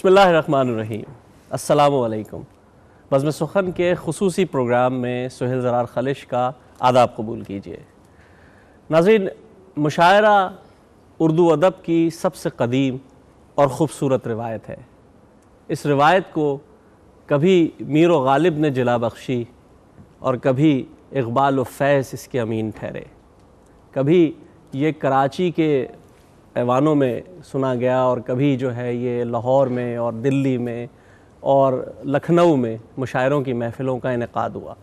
بسم اللہ الرحمن الرحیم، السلام علیکم۔ بزم سخن کے خصوصی پروگرام میں سہیل زرار خلش کا آداب قبول کیجیے۔ ناظرین، مشاعرہ اردو ادب کی سب سے قدیم اور خوبصورت روایت ہے۔ اس روایت کو کبھی میر و غالب نے جلا بخشی اور کبھی اقبال و فیض اس کے امین ٹھہرے۔ کبھی یہ کراچی کے ایوانوں میں سنا گیا اور کبھی جو ہے یہ لاہور میں اور دلی میں اور لکھنؤ میں مشاعروں کی محفلوں کا انعقاد ہوا۔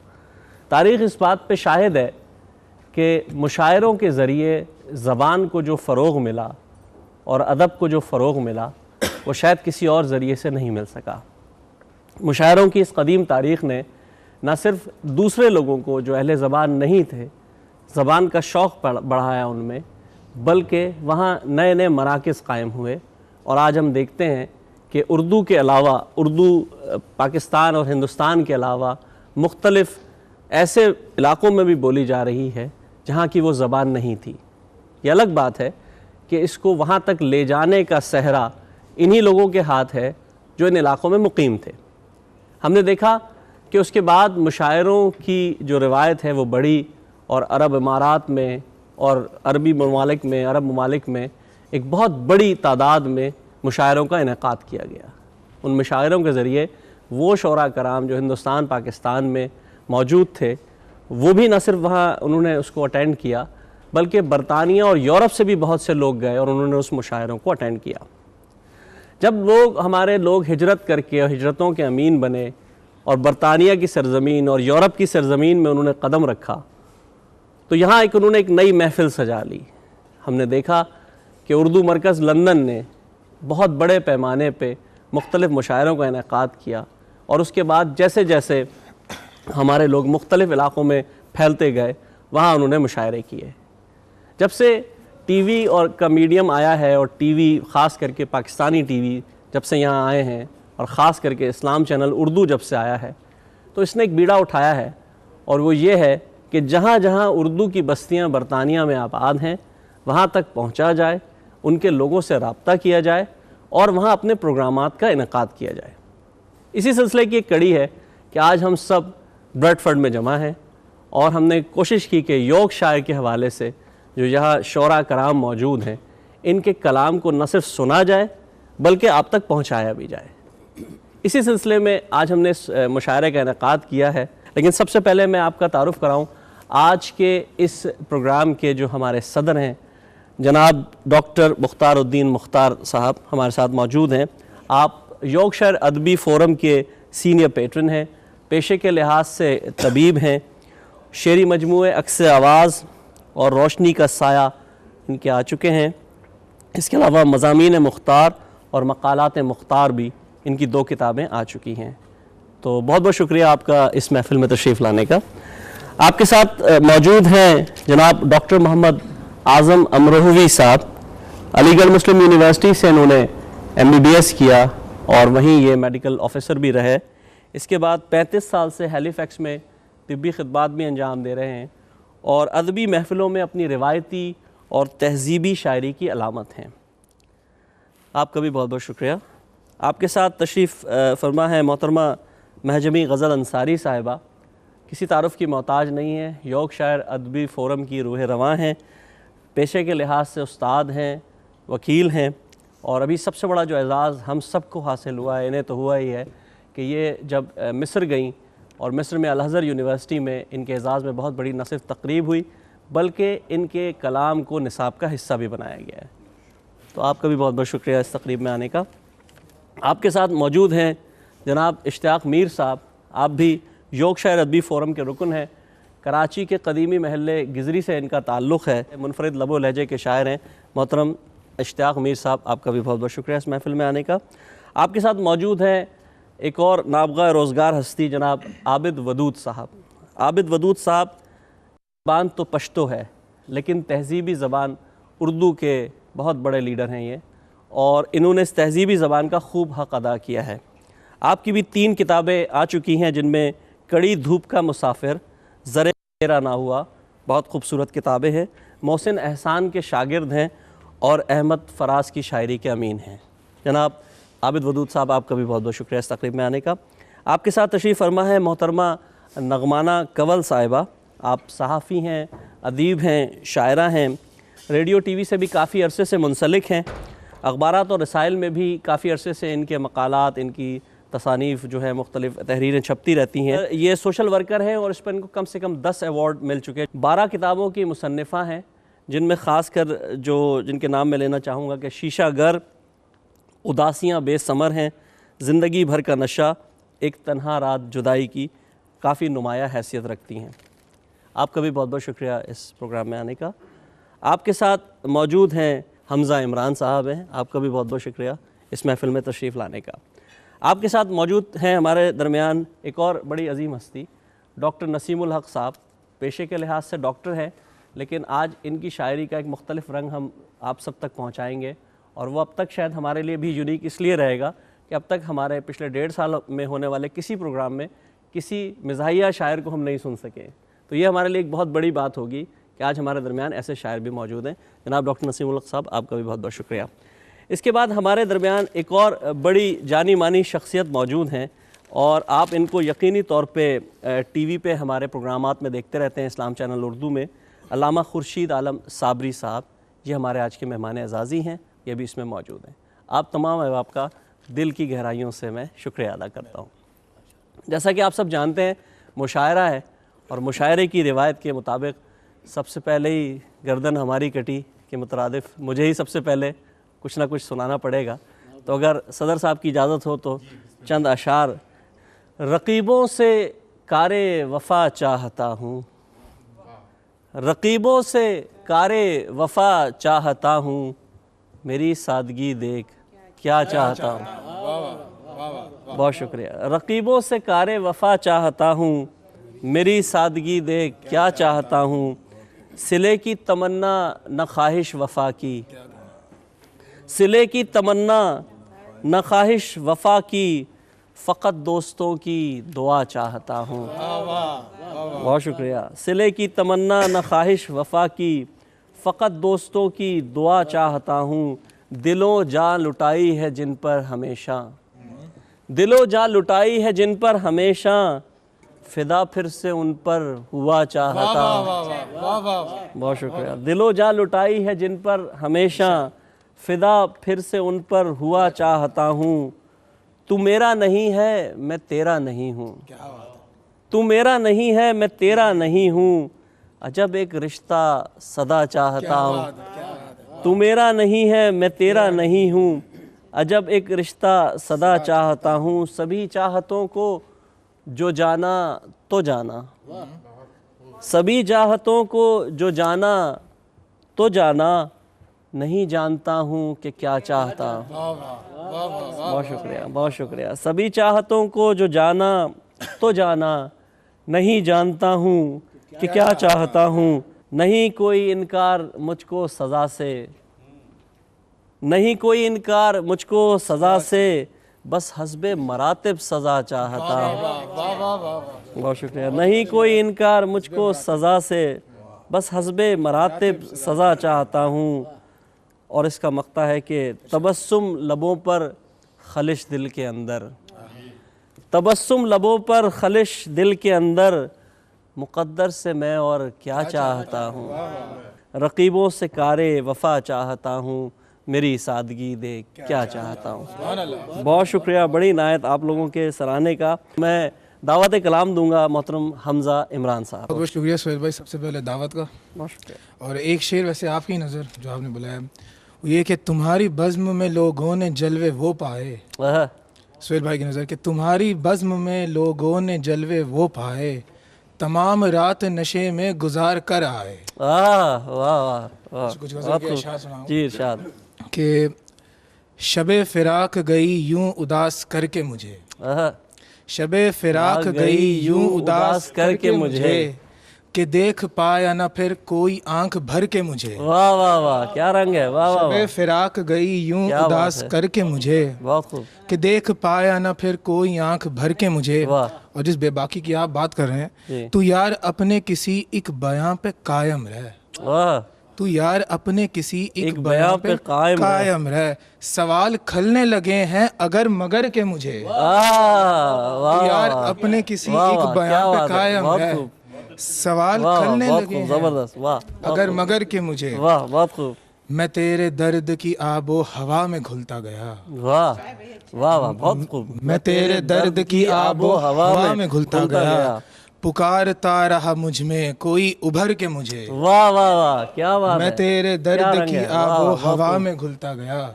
تاریخ اس بات پہ شاہد ہے کہ مشاعروں کے ذریعے زبان کو جو فروغ ملا اور ادب کو جو فروغ ملا وہ شاید کسی اور ذریعے سے نہیں مل سکا۔ مشاعروں کی اس قدیم تاریخ نے نہ صرف دوسرے لوگوں کو جو اہل زبان نہیں تھے زبان کا شوق بڑھایا ان میں، بلکہ وہاں نئے نئے مراکز قائم ہوئے، اور آج ہم دیکھتے ہیں کہ اردو کے علاوہ، اردو پاکستان اور ہندوستان کے علاوہ مختلف ایسے علاقوں میں بھی بولی جا رہی ہے جہاں کی وہ زبان نہیں تھی۔ یہ الگ بات ہے کہ اس کو وہاں تک لے جانے کا صحرا انہی لوگوں کے ہاتھ ہے جو ان علاقوں میں مقیم تھے۔ ہم نے دیکھا کہ اس کے بعد مشاعروں کی جو روایت ہے وہ بڑھی، اور عرب امارات میں اور عرب ممالک میں ایک بہت بڑی تعداد میں مشاعروں کا انعقاد کیا گیا۔ ان مشاعروں کے ذریعے وہ شعراء کرام جو ہندوستان پاکستان میں موجود تھے وہ بھی نہ صرف وہاں انہوں نے اس کو اٹینڈ کیا، بلکہ برطانیہ اور یورپ سے بھی بہت سے لوگ گئے اور انہوں نے اس مشاعروں کو اٹینڈ کیا۔ جب ہمارے لوگ ہجرت کر کے اور ہجرتوں کے امین بنے اور برطانیہ کی سرزمین اور یورپ کی سرزمین میں انہوں نے قدم رکھا تو یہاں انہوں نے ایک نئی محفل سجا لی۔ ہم نے دیکھا کہ اردو مرکز لندن نے بہت بڑے پیمانے پہ مختلف مشاعروں کا انعقاد کیا، اور اس کے بعد جیسے جیسے ہمارے لوگ مختلف علاقوں میں پھیلتے گئے وہاں انہوں نے مشاعرے کیے۔ جب سے ٹی وی اور کا میڈیم آیا ہے، اور ٹی وی خاص کر کے پاکستانی ٹی وی جب سے یہاں آئے ہیں، اور خاص کر کے اسلام چینل اردو جب سے آیا ہے، تو اس نے ایک بیڑا اٹھایا ہے، اور وہ یہ ہے کہ جہاں جہاں اردو کی بستیاں برطانیہ میں آباد ہیں وہاں تک پہنچا جائے، ان کے لوگوں سے رابطہ کیا جائے اور وہاں اپنے پروگرامات کا انعقاد کیا جائے۔ اسی سلسلے کی ایک کڑی ہے کہ آج ہم سب بریڈ فورڈ میں جمع ہیں، اور ہم نے کوشش کی کہ یارک شائر کے حوالے سے جو یہاں شعراء کرام موجود ہیں ان کے کلام کو نہ صرف سنا جائے بلکہ آپ تک پہنچایا بھی جائے۔ اسی سلسلے میں آج ہم نے اس مشاعرے کا انعقاد کیا ہے، لیکن سب سے پہلے میں آپ کا تعارف کراؤں آج کے اس پروگرام کے جو ہمارے صدر ہیں جناب ڈاکٹر مختار الدین مختار صاحب ہمارے ساتھ موجود ہیں۔ آپ یارکشائر ادبی فورم کے سینئر پیٹرن ہیں، پیشے کے لحاظ سے طبیب ہیں، شعری مجموعے عکس آواز اور روشنی کا سایہ ان کے آ چکے ہیں۔ اس کے علاوہ مضامین مختار اور مقالات مختار بھی ان کی 2 کتابیں آ چکی ہیں۔ تو بہت بہت شکریہ آپ کا اس محفل میں تشریف لانے کا۔ آپ کے ساتھ موجود ہیں جناب ڈاکٹر محمد اعظم امروہوی صاحب، علی گڑھ مسلم یونیورسٹی سے انہوں نے MBBS کیا اور وہیں یہ میڈیکل آفیسر بھی رہے۔ اس کے بعد 35 سال سے ہیلی فیکس میں طبی خدمات بھی انجام دے رہے ہیں، اور ادبی محفلوں میں اپنی روایتی اور تہذیبی شاعری کی علامت ہیں۔ آپ کا بھی بہت بہت شکریہ۔ آپ کے ساتھ تشریف فرما ہے محترمہ مہجمی غزل انصاری صاحبہ، کسی تعارف کی محتاج نہیں ہے، یارکشائر ادبی فورم کی روح رواں ہیں، پیشے کے لحاظ سے استاد ہیں، وکیل ہیں، اور ابھی سب سے بڑا جو اعزاز ہم سب کو حاصل ہوا ہے، انہیں تو ہوا ہی ہے کہ یہ جب مصر گئیں اور مصر میں الازہر یونیورسٹی میں ان کے اعزاز میں بہت بڑی نہ صرف تقریب ہوئی بلکہ ان کے کلام کو نصاب کا حصہ بھی بنایا گیا ہے۔ تو آپ کا بھی بہت بہت شکریہ اس تقریب میں آنے کا۔ آپ کے ساتھ موجود ہیں جناب اشتیاق میر صاحب، آپ بھی یارکشائر ادبی فورم کے رکن ہیں، کراچی کے قدیمی محلے گزری سے ان کا تعلق ہے، منفرد لب و لہجے کے شاعر ہیں۔ محترم اشتیاق میر صاحب، آپ کا بھی بہت بہت شکریہ اس محفل میں آنے کا۔ آپ کے ساتھ موجود ہیں ایک اور نابغہ روزگار ہستی جناب عابد ودود صاحب۔ عابد ودود صاحب، زبان تو پشتو ہے لیکن تہذیبی زبان اردو کے بہت بڑے لیڈر ہیں یہ، اور انہوں نے اس تہذیبی زبان کا خوب حق ادا کیا ہے۔ آپ کی بھی 3 کتابیں آ چکی ہیں، جن میں کڑی دھوپ کا مسافر، زرے میرا نہ ہوا، بہت خوبصورت کتابیں ہیں۔ محسن احسان کے شاگرد ہیں اور احمد فراز کی شاعری کے امین ہیں۔ جناب عابد ودود صاحب آپ کا بھی بہت بہت شکریہ اس تقریب میں آنے کا. آپ کے ساتھ تشریف فرما ہے محترمہ نغمانہ کنول صاحبہ. آپ صحافی ہیں، ادیب ہیں، شاعرہ ہیں، ریڈیو ٹی وی سے بھی کافی عرصے سے منسلک ہیں، اخبارات اور رسائل میں بھی کافی عرصے سے ان کے مقالات، ان کی تصانیف جو ہے مختلف تحریریں چھپتی رہتی ہیں. یہ سوشل ورکر ہیں اور اس پر ان کو کم سے کم 10 ایوارڈ مل چکے. 12 کتابوں کی مصنفہ ہیں، جن میں خاص کر جن کے نام میں لینا چاہوں گا کہ شیشہ گر، اداسیاں بے ثمر ہیں، زندگی بھر کا نشہ، ایک تنہا رات جدائی کی کافی نمایاں حیثیت رکھتی ہیں. آپ کا بھی بہت بہت شکریہ اس پروگرام میں آنے کا. آپ کے ساتھ موجود ہیں حمزہ عمران صاحب ہیں. آپ کا بھی بہت بہت شکریہ اس محفل میں تشریف لانے کا. آپ کے ساتھ موجود ہیں ہمارے درمیان ایک اور بڑی عظیم ہستی ڈاکٹر نسیم الحق صاحب. پیشے کے لحاظ سے ڈاکٹر ہیں، لیکن آج ان کی شاعری کا ایک مختلف رنگ ہم آپ سب تک پہنچائیں گے، اور وہ اب تک شاید ہمارے لیے بھی یونیک اس لیے رہے گا کہ اب تک ہمارے پچھلے 1.5 سال میں ہونے والے کسی پروگرام میں کسی مزاحیہ شاعر کو ہم نہیں سن سکے. تو یہ ہمارے لیے ایک بہت بڑی بات ہوگی کہ آج ہمارے درمیان ایسے شاعر بھی موجود ہیں. جناب ڈاکٹر نسیم الحق صاحب، آپ کا بھی بہت بہت شکریہ. اس کے بعد ہمارے درمیان ایک اور بڑی جانی مانی شخصیت موجود ہیں، اور آپ ان کو یقینی طور پہ ٹی وی پہ ہمارے پروگرامات میں دیکھتے رہتے ہیں، اسلام چینل اردو میں. علامہ خورشید عالم صابری صاحب، یہ ہمارے آج کے مہمان اعزازی ہیں، یہ بھی اس میں موجود ہیں. آپ تمام احباب کا دل کی گہرائیوں سے میں شکریہ ادا کرتا ہوں. جیسا کہ آپ سب جانتے ہیں، مشاعرہ ہے، اور مشاعرے کی روایت کے مطابق سب سے پہلے ہی گردن ہماری کٹی کے مترادف مجھے ہی سب سے پہلے کچھ نہ کچھ سنانا پڑے گا. تو اگر صدر صاحب کی اجازت ہو تو چند اشعار. رقیبوں سے کار وفا چاہتا ہوں، رقیبوں سے کار وفا چاہتا ہوں، میری سادگی دیکھ کیا چاہتا ہوں. بہت شکریہ. رقیبوں سے کار وفا چاہتا ہوں، میری سادگی دیکھ کیا چاہتا ہوں، صلے کی تمنا نہ خواہش وفا کی، صلے کی تمنا نہ خواہش وفا کی، فقط دوستوں کی دعا چاہتا ہوں. بہت شکریہ. صلے کی تمنا نہ خواہش وفا کی، فقط دوستوں کی دعا چاہتا ہوں، دلوں جان لٹائی ہے جن پر ہمیشہ، دلوں جان لٹائی ہے جن پر ہمیشہ، فدا پھر سے ان پر ہوا چاہتا ہوں. بہت شکریہ. دلوں جان لٹائی ہے جن پر ہمیشہ، فدا پھر سے ان پر ہوا چاہتا ہوں، تو میرا نہیں ہے میں تیرا نہیں ہوں، تو میرا نہیں ہے میں تیرا نہیں ہوں، عجب ایک رشتہ صدا چاہتا ہوں. تو میرا نہیں ہے میں تیرا نہیں ہوں، عجب ایک رشتہ صدا چاہتا ہوں، سبھی چاہتوں کو جو جانا تو جانا، سبھی چاہتوں کو جو جانا تو جانا، نہیں جانتا ہوں کہ کیا چاہتا ہوں. بہت شکریہ، بہت شکریہ. سبھی چاہتوں کو جو جانا تو جانا، نہیں جانتا ہوں کہ کیا چاہتا ہوں، نہیں کوئی انکار مجھ کو سزا سے، نہیں کوئی انکار مجھ کو سزا سے، بس حسب مراتب سزا چاہتا ہوں. بہت شکریہ. نہیں کوئی انکار مجھ کو سزا سے، بس حسب مراتب سزا چاہتا ہوں. اور اس کا مقطع ہے کہ تبسم لبوں پر خلش دل کے اندر، تبسم لبوں پر خلش دل کے اندر، مقدر سے میں اور کیا چاہتا ہوں، رقیبوں سے کار وفا چاہتا ہوں، میری سادگی دیکھ کیا چاہتا ہوں. بہت شکریہ. بڑی عنایت آپ لوگوں کے سراہنے کا. میں دعوت کلام دوں گا محترم حمزہ عمران صاحب. بہت بہت شکریہ سہیل بھائی، سب سے پہلے دعوت کا. بہت شکریہ. اور ایک شعر ویسے آپ کی نظر جو آپ نے بلایا وہ یہ کہ تمہاری بزم میں لوگوں نے جلوے وہ پائے. سہیل بھائی کی نظر کہ تمہاری بزم میں لوگوں نے جلوے وہ پائے، تمام رات نشے میں گزار کر آئے. واہ واہ واہ. کچھ غزل کے اشعار سناؤں جی ارشاد. کہ شب فراق گئی یوں اداس کر کے مجھے، شب فراق گئی یوں اداس کر کے مجھے، کہ دیکھ پایا نہ پھر کوئی آنکھ بھر کے مجھے. واہ واہ واہ، کیا رنگ ہے. واہ واہ. شب فراق گئی یوں اداس کر کے مجھے، بہت خوب. کہ دیکھ پایا نہ پھر کوئی آنکھ بھر کے مجھے. اور جس بے باکی کی آپ بات کر رہے ہیں، تو یار اپنے کسی ایک بیاں پہ قائم رہ، تو یار اپنے کسی ایک بیان پہ قائم رہ، سوال کھلنے لگے ہیں اگر مگر کے مجھے، یار اپنے کسی ایک بیان پہ قائم رہ، سوال کھلنے لگے ہیں اگر مگر کے مجھے، بہت خوب، میں تیرے درد کی آب و ہوا میں گھلتا گیا، واہ واہ واہ، بہت خوب، میں تیرے درد کی آب و ہوا میں گھلتا گیا، پکارتا رہا مجھ میں کوئی ابھر کے مجھے، واہ واہ واہ، کیا بات ہے، میں تیرے درد کی آب و ہوا میں گھلتا گیا،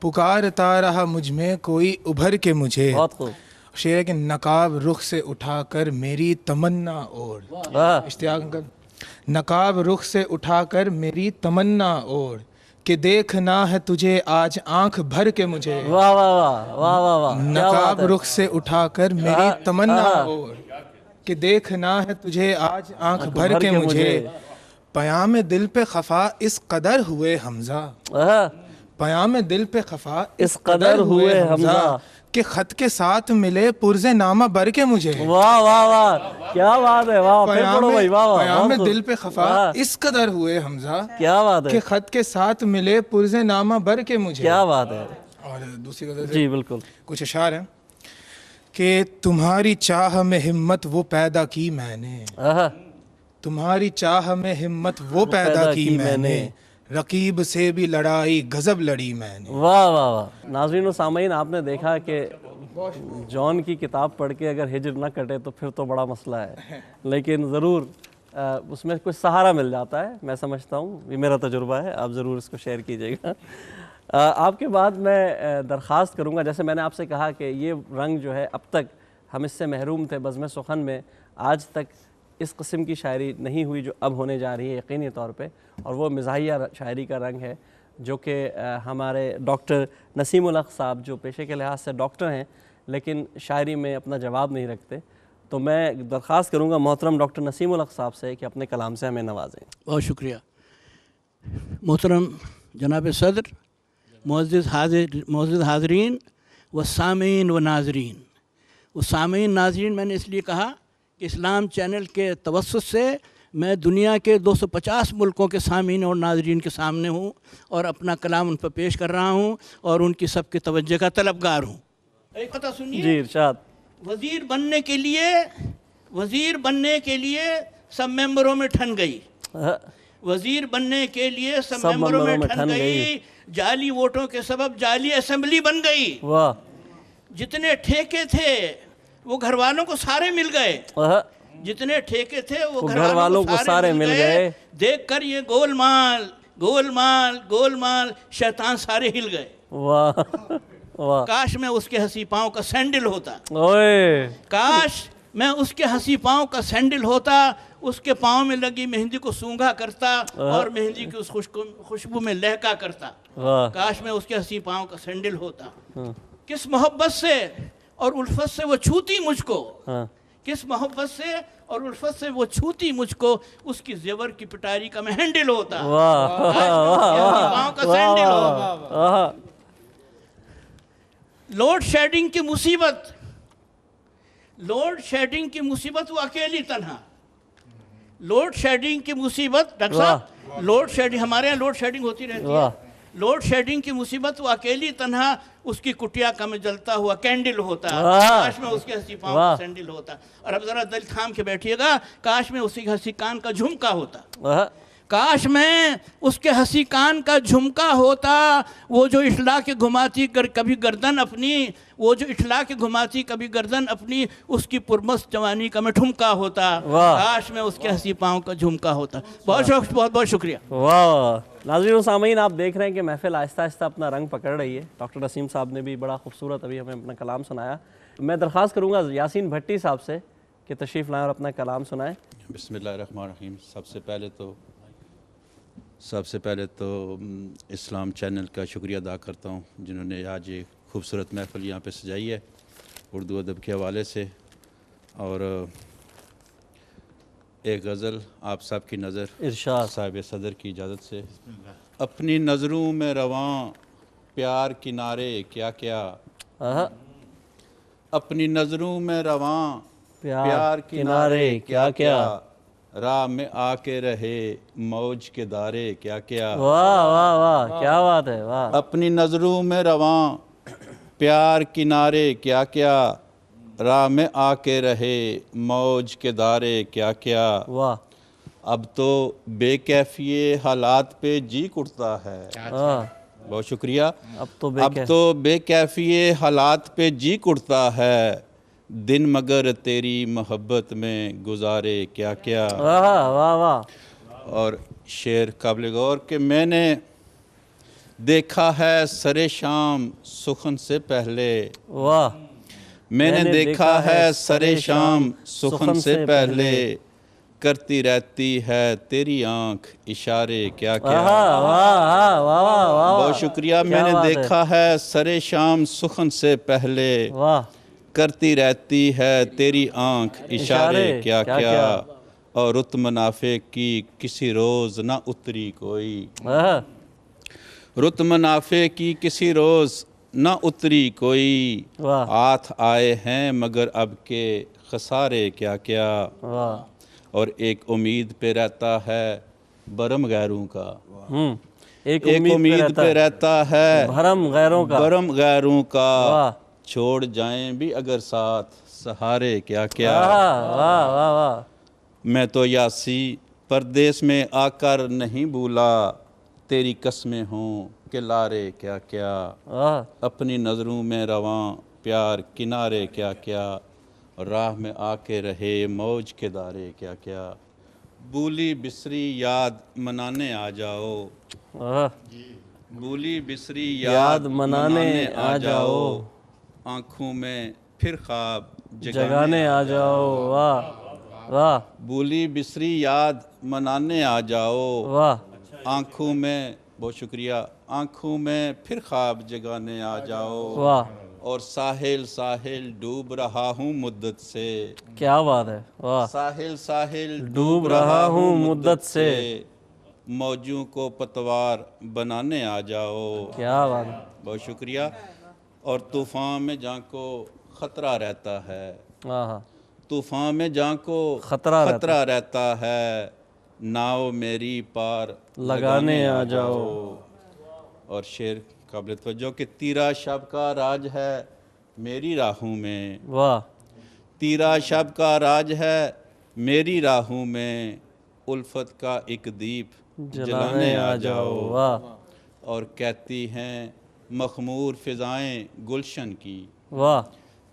پکارتا رہا مجھ میں کوئی ابھر کے مجھے، بہت خوب، شعر ہے کہ نقاب رخ سے اٹھا کر میری تمنا اوڑ، اشتیاق کر، نقاب رخ سے اٹھا کر میری تمنا اوڑ، کہ دیکھنا ہے تجھے آج آنکھ بھر کے مجھے، واہ واہ واہ واہ واہ واہ، نقاب رخ سے اٹھا کر میری تمنا اوڑ، کہ دیکھنا ہے تجھے آج آنکھ بھر کے مجھے، پیام دل پہ خفا اس قدر ہوئے حمزہ، پیام دل پہ خفا اس قدر ہوئے حمزہ، کہ خط کے ساتھ ملے پرز نامہ بر کے مجھے، واہ واہ واہ، کیا بات ہے، واہ، پھر پڑھو بھائی، واہ واہ، پیام دل پہ خفا اس قدر ہوئے حمزہ، کیا بات ہے، کہ خط کے ساتھ ملے پرز نامہ بر کے مجھے، کیا بات ہے، اور دوسری غزل سے جی بالکل، کچھ اشعار ہیں کہ تمہاری چاہ میں ہمت وہ پیدا کی میں نے، تمہاری چاہ میں ہمت وہ پیدا کی میں نے، رقیب سے بھی لڑائی غضب لڑی میں نے، واہ واہ واہ۔ ناظرین و سامعین، آپ نے دیکھا کہ جون کی کتاب پڑھ کے اگر ہجر نہ کٹے تو پھر تو بڑا مسئلہ ہے، لیکن ضرور اس میں کوئی سہارا مل جاتا ہے، میں سمجھتا ہوں، یہ میرا تجربہ ہے، آپ ضرور اس کو شیئر کیجیے گا۔ آپ کے بعد میں درخواست کروں گا، جیسے میں نے آپ سے کہا کہ یہ رنگ جو ہے اب تک ہم اس سے محروم تھے، بزم سخن میں آج تک اس قسم کی شاعری نہیں ہوئی جو اب ہونے جا رہی ہے یقینی طور پہ، اور وہ مزاحیہ شاعری کا رنگ ہے جو کہ ہمارے ڈاکٹر نسیم الحق صاحب، جو پیشے کے لحاظ سے ڈاکٹر ہیں لیکن شاعری میں اپنا جواب نہیں رکھتے، تو میں درخواست کروں گا محترم ڈاکٹر نسیم الحق صاحب سے کہ اپنے کلام سے ہمیں نوازیں۔ بہت شکریہ محترم جناب صدر، معزز حاضرین و سامعین و ناظرین، وہ سامعین ناظرین میں نے اس لیے کہا کہ اسلام چینل کے توسط سے میں دنیا کے 250 ملکوں کے سامعین اور ناظرین کے سامنے ہوں اور اپنا کلام ان پر پیش کر رہا ہوں اور ان کی سب کی توجہ کا طلبگار ہوں۔ ایک قطعہ سنیے، جی ارشاد۔ وزیر بننے کے لیے سب ممبروں میں ٹھن گئی، وزیر بننے کے لیے سب ممبروں میں ٹھن گئی، جعلی ووٹوں کے سبب جعلی اسمبلی بن گئی، واہ، جتنے ٹھیکے تھے وہ گھر والوں کو سارے مل گئے، جتنے ٹھیکے تھے وہ گھر والوں کو سارے مل گئے، دیکھ کر یہ گولمال گولمال گولمال شیطان سارے ہل گئے، واہ واہ، کاش میں اس کے ہنسی پاؤں کا سینڈل ہوتا، اوئے، کاش میں اس کے ہنسی پاؤں کا سینڈل ہوتا، اس کے پاؤں میں لگی مہندی کو سونگھا کرتا اور مہندی کی اس خوشبو میں لہکا کرتا، کاش میں اس کے ہنسی پاؤں کا سینڈل ہوتا، کس محبت سے اور الفت سے وہ چھوتی مجھ کو، کس محبت سے اور الفت سے وہ چھوتی مجھ کو، اس کی زیور کی پٹاری کا میں ہینڈل ہوتا، کاش میں اس کے ہنسی پاؤں کا سینڈل ہوتا۔ لوڈ شیڈنگ کی مصیبت، لوڈ شیڈنگ کی مصیبت وہ اکیلی تنہا، لوڈ شیڈنگ کی مصیبت، ڈاکٹر صاحب لوڈ شیڈنگ، ہمارے یہاں لوڈ شیڈنگ ہوتی رہتی ہے، لوڈ شیڈنگ کی مصیبت وہ اکیلی تنہا، اس کی کٹیا کا میں جلتا ہوا کینڈل ہوتا، کاش میں اس کے ہنسی پاؤں کا سینڈل ہوتا، اور اب ذرا دل تھام کے بیٹھیے گا، کاش میں اسی ہنسی کان کا جھمکا ہوتا، کاش میں اس کے ہنسی کان کا جھمکا ہوتا، وہ جو اٹھلا کے گھماتی کبھی گردن اپنی، وہ جو اٹھلا کے گھماتی کبھی گردن اپنی، اس کی پرمست جوانی کا میں ٹھمکا ہوتا، کاش میں اس کے ہنسی پاؤں کا جھمکا ہوتا۔ بہت بہت شکریہ۔ واہ، ناظرین و سامعین، آپ دیکھ رہے ہیں کہ محفل آہستہ آہستہ اپنا رنگ پکڑ رہی ہے، ڈاکٹر نسیم صاحب نے بھی بڑا خوبصورت ابھی ہمیں اپنا کلام سنایا۔ میں درخواست کروں گا یاسین بھٹی صاحب سے کہ تشریف لائیں اور اپنا کلام سنائیں۔ بسم اللہ الرحمن الرحیم۔ سب سے پہلے تو اسلام چینل کا شکریہ ادا کرتا ہوں جنہوں نے آج یہ خوبصورت محفل یہاں پہ سجائی ہے اردو ادب کے حوالے سے، اور ایک غزل آپ صاحب کی نظر ارشاد صاحب صدر کی اجازت سے۔ اپنی نظروں میں رواں پیار کنارے کیا کیا، اپنی نظروں میں رواں پیار کنارے کیا کیا، راہ میں آ کے رہے موج کے دارے کیا کیا، واہ واہ واہ کیا بات ہے، واہ اپنی نظروں میں رواں پیار کنارے کیا کیا، راہ میں آ کے رہے موج کے دارے کیا کیا، واہ اب تو بے کیفیے حالات پہ جی اٹھتا ہے، واہ بہت شکریہ، اب تو اب تو بے کیفیے حالات پہ جی اٹھتا ہے، دن مگر تیری محبت میں گزارے کیا کیا، واہ واہ واہ اور شعر قابل غور کہ میں نے دیکھا ہے سر شام سخن سے پہلے، واہ میں نے دیکھا ہے سر شام سخن سے پہلے، کرتی رہتی ہے تیری آنکھ اشارے کیا کیا، واہ واہ واہ واہ بہت شکریہ، میں نے دیکھا ہے سر شام سخن سے پہلے، واہ کرتی رہتی ہے تیری آنکھ اشارے کیا کیا، اور رت منافع کی کسی روز نہ اتری کوئی، رت منافع کی کسی روز نہ اتری کوئی، واہ ہاتھ آئے ہیں مگر اب کے خسارے کیا کیا، واہ اور ایک امید پہ رہتا ہے برم غیروں کا، ایک امید پہ رہتا ہے بھرم غیروں کا، برم غیروں کا، واہ چھوڑ جائیں بھی اگر ساتھ سہارے کیا کیا، واہ واہ واہ میں تو یاسی پردیس میں آ کر نہیں بھولا، تیری قسمیں ہوں کہ لارے کیا کیا، واہ اپنی نظروں میں رواں پیار کنارے کیا کیا، راہ میں آ کے رہے موج کے دارے کیا کیا، بولی بسری یاد منانے آ جاؤ، واہ بولی بسری یاد منانے آ جاؤ، آنکھوں میں پھر خواب جگانے آ جاؤ، واہ واہ بولی بسری یاد منانے آ جاؤ، واہ آنکھوں میں، بہت شکریہ، آنکھوں میں پھر خواب جگانے آ جاؤ، واہ اور ساحل ساحل ڈوب رہا ہوں مدت سے، کیا بات ہے، واہ ساحل ساحل ڈوب رہا ہوں مدت سے، موجوں کو پتوار بنانے آ جاؤ، کیا بات ہے، بہت شکریہ، اور طوفان میں جہاں کو خطرہ رہتا ہے، واہ طوفان میں جہاں کو خطرہ رہتا ہے، ناؤ میری پار لگانے آ جاؤ، اور شعر قابل توجہ کہ تیرا شب کا راج ہے میری راہوں میں، واہ تیرا شب کا راج ہے میری راہوں میں، الفت کا ایک دیپ جلانے آ جاؤ، واہ اور کہتی ہیں مخمور فضائیں گلشن کی، واہ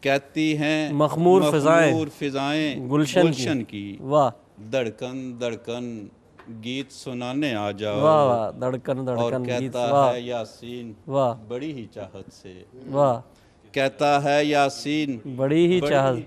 کہتی ہیں مخمور فضائیں گلشن کی، واہ دھڑکن دھڑکن گیت سنانے آ جاؤ، واہ واہ دھڑکن اور دھڑکن گیت، کہتا واہ ہے یاسین واہ بڑی ہی چاہت سے، واہ کہتا ہے یاسین بڑی ہی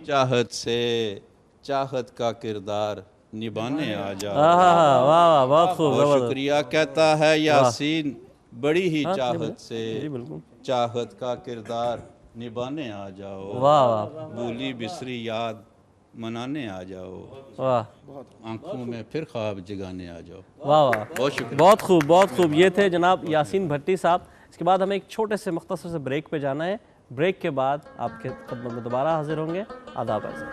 چاہت سے، چاہت کا کردار نبھانے آ جاؤ، واہ واہ بہت خوب، بہت شکریہ، کہتا ہے یاسین بڑی ہی چاہت سے، جی بالکل، چاہت کا کردار نبھانے آ جاؤ، واہ واہ بھولی بسری یاد منانے آ جاؤ، واہ آنکھوں میں پھر خواب جگانے آ جاؤ، واہ واہ بہت شکریہ، بہت خوب بہت خوب، یہ تھے جناب یاسین بھٹی صاحب۔ اس کے بعد ہمیں ایک چھوٹے سے مختصر سے بریک پہ جانا ہے، بریک کے بعد آپ کے خدمت میں دوبارہ حاضر ہوں گے، آداب عرض۔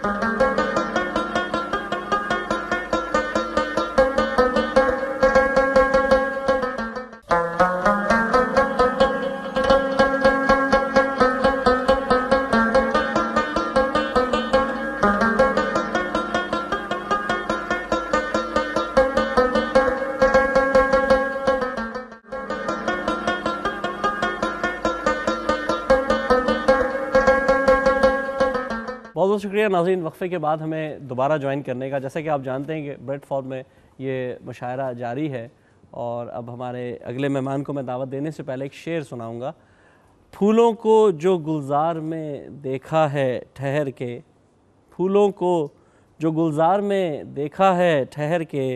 بہت بہت شکریہ ناظرین، وقفے کے بعد ہمیں دوبارہ جوائن کرنے کا۔ جیسا کہ آپ جانتے ہیں کہ بریڈ فورڈ میں یہ مشاعرہ جاری ہے، اور اب ہمارے اگلے مہمان کو میں دعوت دینے سے پہلے ایک شعر سناؤں گا۔ پھولوں کو جو گلزار میں دیکھا ہے ٹھہر کے، پھولوں کو جو گلزار میں دیکھا ہے ٹھہر کے،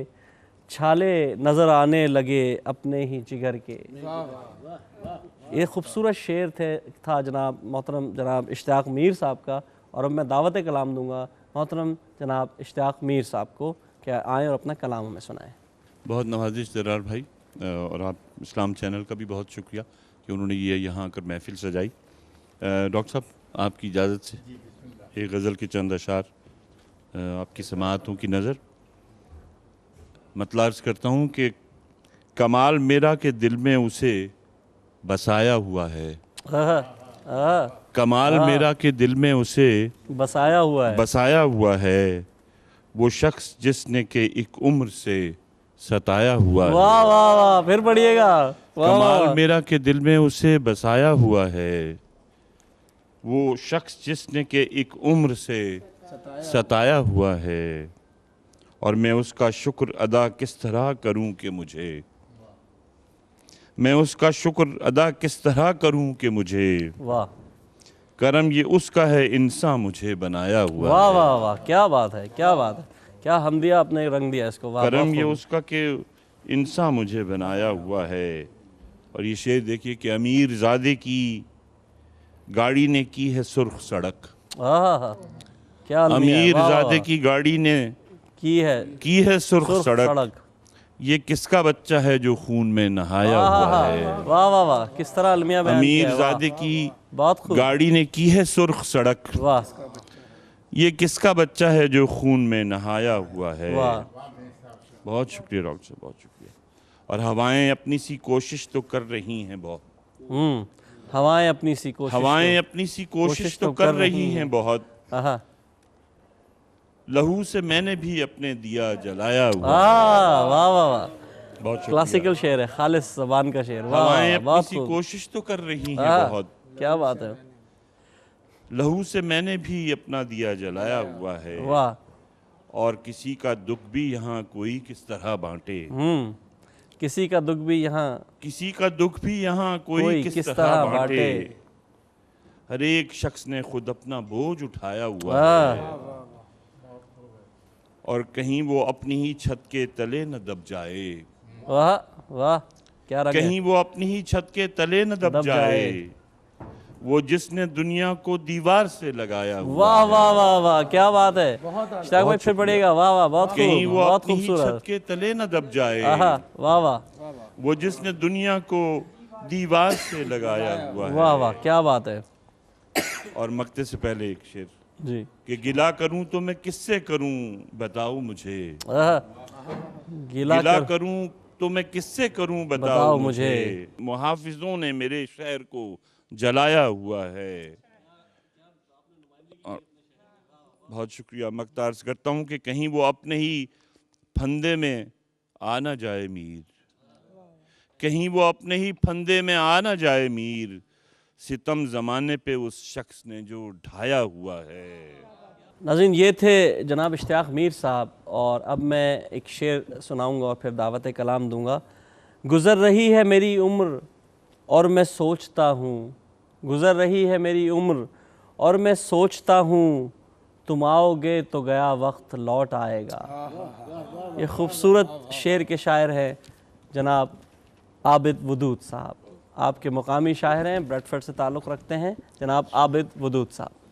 چھالے نظر آنے لگے اپنے ہی جگر کے۔ یہ خوبصورت شعر تھا جناب محترم جناب اشتیاق میر صاحب کا، اور اب میں دعوت کلام دوں گا محترم جناب اشتیاق میر صاحب کو کہ آئیں اور اپنا کلام ہمیں سنائیں۔ بہت نوازش جرار بھائی، اور آپ اسلام چینل کا بھی بہت شکریہ کہ انہوں نے یہ یہاں کر محفل سجائی۔ ڈاکٹر صاحب آپ کی اجازت سے ایک غزل کے چند اشعار آپ کی سماعتوں کی نظر۔ مطلب عرض کرتا ہوں کہ کمال میرا کہ دل میں اسے بسایا ہوا ہے، کمال میرا کہ دل میں اسے بسایا ہوا ہے، بسایا ہوا ہے، وہ شخص جس نے کہ ایک عمر سے ستایا ہوا ہے۔ واہ واہ واہ، پھر پڑھیے گا۔ کمال میرا کہ دل میں اسے بسایا ہوا ہے، وہ شخص جس نے کہ ایک عمر سے ستایا ہوا ہے، اور میں اس کا شکر ادا کس طرح کروں کہ مجھے، میں اس کا شکر ادا کس طرح کروں کہ مجھے، واہ کرم یہ اس کا ہے انسان مجھے بنایا ہوا واہ ہے، واہ واہ، کیا بات ہے، کیا بات ہے، کیا حمدیہ آپ نے رنگ دیا اس کو۔ واہ، کرم بہت یہ خوب۔ اس کا کہ انسان مجھے بنایا ہوا ہے۔ اور یہ شعر دیکھیے کہ امیر زادے کی گاڑی نے کی ہے سرخ سڑک، کیا المیہ ہے، امیر واہ واہ زادے واہ، کی گاڑی نے کی ہے سرخ سڑک، یہ کس کا بچہ ہے جو خون میں نہایا ہوا ہے، واہ واہ واہ، کس طرح المیہ بیان کیا امیر ہے، زادے کی بہت خوب، گاڑی نے کی ہے سرخ سڑک، واہ یہ کس کا بچہ ہے جو خون میں نہایا ہوا ہے۔ واہ، بہت شکریہ ڈاکٹر صاحب، بہت شکریہ۔ اور ہوائیں اپنی سی کوشش تو کر رہی ہیں بہت، ہوائیں اپنی سی کوشش، ہوائیں اپنی سی کوشش تو کر رہی ہیں بہت، لہو سے میں نے بھی اپنے دیا جلایا ہوا ہے۔ واہ واہ واہ، بہت شکریہ۔ کلاسیکل شعر ہے، خالص زبان کا شعر، واہ ہوائیں واہ، اپنی بہت سی خوب، کوشش تو کر رہی ہیں بہت، کیا بات ہے، لہو سے میں نے بھی اپنا دیا جلایا ہوا ہے، واہ، اور کسی کا دکھ بھی یہاں کوئی کس طرح بانٹے، کسی کا دکھ بھی یہاں کسی کا دکھ بھی یہاں کوئی کس طرح بانٹے، ہر ایک شخص نے خود اپنا بوجھ اٹھایا ہوا ہے، اور کہیں وہ اپنی ہی چھت کے تلے نہ دب جائے، واہ واہ، کیا رنگ ہے، کہیں وہ اپنی ہی چھت کے تلے نہ دب جائے، وہ جس نے دنیا کو دیوار سے لگایا ہوا واہ واہ واہ واہ، کیا بات ہے، اشتاق بھائی پھر پڑھیے گا، واہ واہ، بہت کہیں خوب، وہ بہت اپنی ہی خوبصورت، چھت کے تلے نہ دب جائے، واہ واہ وہ جس نے دنیا کو دیوار سے لگایا ہوا ہے۔ واہ واہ، کیا بات ہے، اور مقطع سے پہلے ایک شعر جی، کہ گلہ کروں تو میں کس سے کروں بتاؤ مجھے، گلہ کروں تو میں کس سے کروں بتاؤ مجھے، محافظوں نے میرے شہر کو جلایا ہوا ہے۔ بہت شکریہ۔ مقطع عرض کرتا ہوں کہ کہیں وہ اپنے ہی پھندے میں آ نہ جائے میر، کہیں وہ اپنے ہی پھندے میں آ نہ جائے میر، ستم زمانے پہ اس شخص نے جو ڈھایا ہوا ہے۔ ناظرین، یہ تھے جناب اشتیاق میر صاحب، اور اب میں ایک شعر سناؤں گا اور پھر دعوت کلام دوں گا۔ گزر رہی ہے میری عمر اور میں سوچتا ہوں، گزر رہی ہے میری عمر اور میں سوچتا ہوں، تم آؤ گے تو گیا وقت لوٹ آئے گا۔ یہ خوبصورت شعر کے شاعر ہیں جناب عابد ودود صاحب، آپ کے مقامی شاعر ہیں، بریڈ فورڈ سے تعلق رکھتے ہیں جناب عابد ودود صاحب۔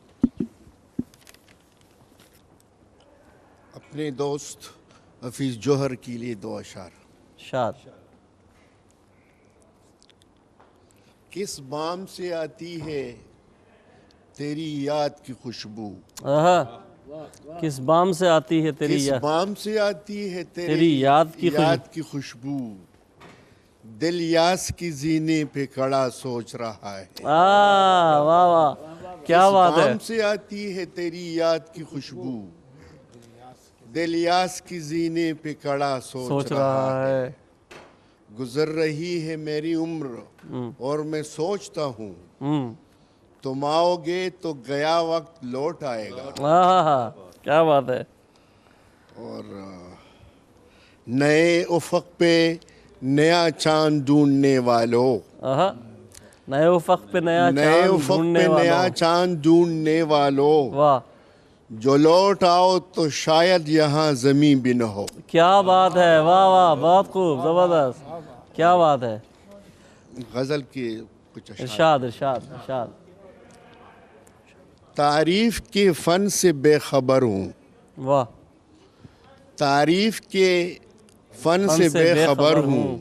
اپنے دوست حفیظ جوہر کے لیے دو اشعار۔ شاد۔ کس بام سے آتی ہے تیری یاد کی خوشبو، کس بام سے آتی ہے تیری کس یاد، بام سے آتی ہے تیری یاد کی خوشبو، دل یاس کی زینے پہ کڑا سوچ رہا ہے۔ واہ واہ، کیا بات ہے، کس بام سے آتی ہے تیری یاد کی خوشبو، دل یاس کی زینے پہ کڑا سوچ رہا ہے، گزر رہی ہے میری عمر اور میں سوچتا ہوں، تم آؤ گے تو گیا وقت لوٹ آئے گا۔ کیا بات ہے، اور نئے افق پہ نیا چاند ڈھونڈنے والوں، نئے افق پہ نیا چاند ڈھونڈنے والوں، واہ، جو لوٹ آؤ تو شاید یہاں زمین بھی نہ ہو۔ کیا بات ہے، واہ واہ، بہت خوب، زبردست، کیا بات ہے، غزل کے کچھ اشعار۔ ارشاد ارشاد ارشاد۔ تعریف کے فن سے بے خبر ہوں، واہ، تعریف کے فن سے بے خبر ہوں،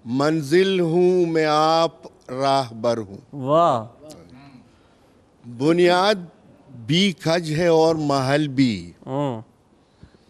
منزل ہوں میں آپ راہ بر ہوں، واہ، بنیاد بھی کھج ہے اور محل بھی،